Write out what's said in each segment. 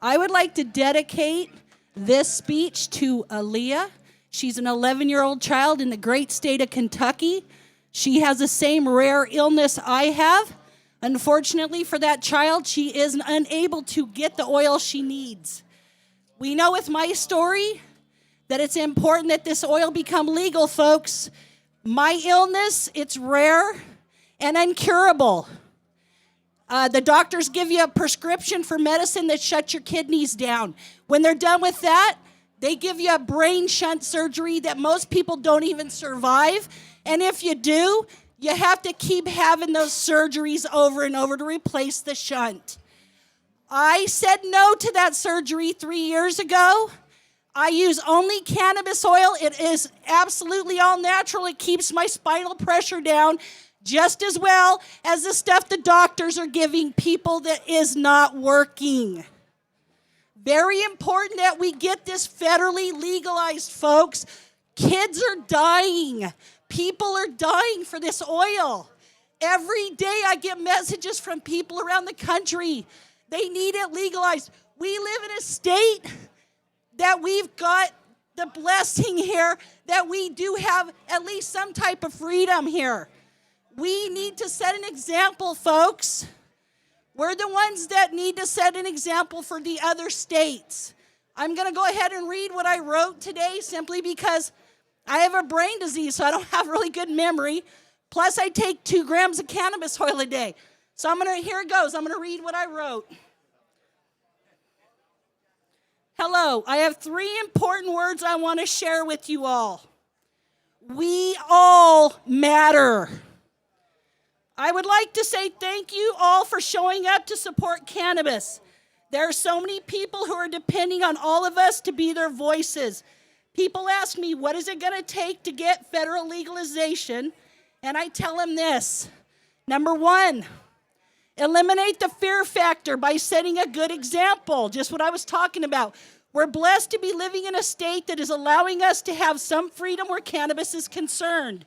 I would like to dedicate this speech to Aaliyah. She's an 11-year-old child in the great state of Kentucky. She has the same rare illness I have. Unfortunately for that child, she is unable to get the oil she needs. We know with my story that it's important that this oil become legal, folks. My illness, it's rare and incurable. The doctors give you a prescription for medicine that shuts your kidneys down. When they're done with that, they give you a brain shunt surgery that most people don't even survive. And if you do, you have to keep having those surgeries over and over to replace the shunt. I said no to that surgery 3 years ago. I use only cannabis oil. It is absolutely all natural. It keeps my spinal pressure down just as well as the stuff the doctors are giving people that is not working. Very important that we get this federally legalized, folks. Kids are dying. People are dying for this oil. Every day I get messages from people around the country. They need it legalized. We live in a state that we've got the blessing here that we do have at least some type of freedom here. We need to set an example, folks. We're the ones that need to set an example for the other states. I'm going to go ahead and read what I wrote today simply because I have a brain disease, so I don't have really good memory. Plus, I take 2 grams of cannabis oil a day. So here it goes. I'm going to read what I wrote. Hello, I have 3 important words I want to share with you all. We all matter. I would like to say thank you all for showing up to support cannabis. There are so many people who are depending on all of us to be their voices. People ask me, what is it going to take to get federal legalization? And I tell them this. Number 1, eliminate the fear factor by setting a good example. Just what I was talking about. We're blessed to be living in a state that is allowing us to have some freedom where cannabis is concerned.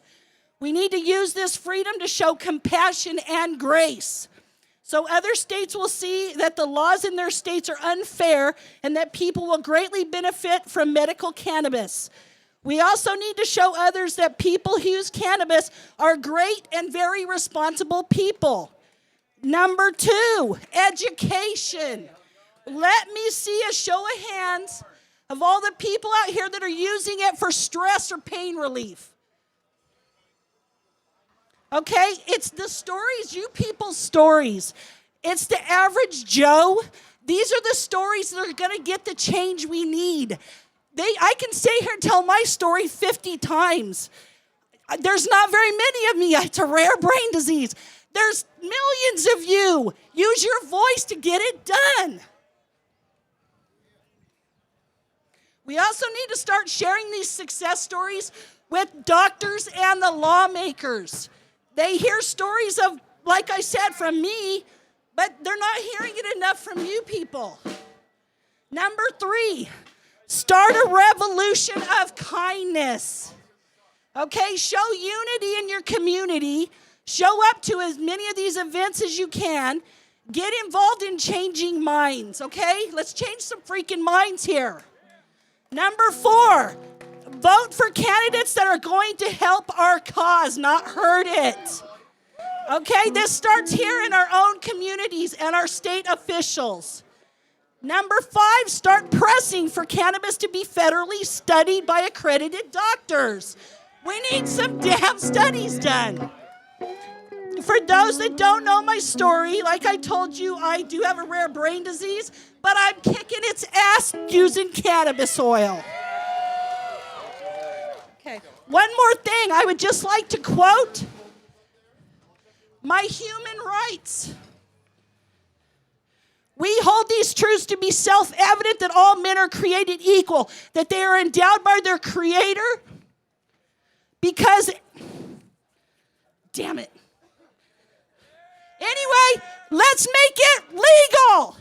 We need to use this freedom to show compassion and grace. So other states will see that the laws in their states are unfair and that people will greatly benefit from medical cannabis. We also need to show others that people who use cannabis are great and very responsible people. Number 2, education. Let me see a show of hands of all the people out here that are using it for stress or pain relief. Okay, it's the stories, you people's stories. It's the average Joe. These are the stories that are going to get the change we need. I can stay here and tell my story 50 times. There's not very many of me. It's a rare brain disease. There's millions of you. Use your voice to get it done. We also need to start sharing these success stories with doctors and the lawmakers. They hear stories of, like I said, from me, but they're not hearing it enough from you people. Number 3, start a revolution of kindness. Okay, show unity in your community. Show up to as many of these events as you can. Get involved in changing minds, okay? Let's change some freaking minds here. Number 4, vote for candidates that are going to help our cause, not hurt it. Okay, this starts here in our own communities and our state officials. Number 5, start pressing for cannabis to be federally studied by accredited doctors. We need some damn studies done. For those that don't know my story, like I told you, I do have a rare brain disease, but I'm kicking its ass using cannabis oil. Okay. One more thing, I would just like to quote my human rights. We hold these truths to be self-evident that all men are created equal, that they are endowed by their Creator, because, damn it. Anyway, let's make it legal.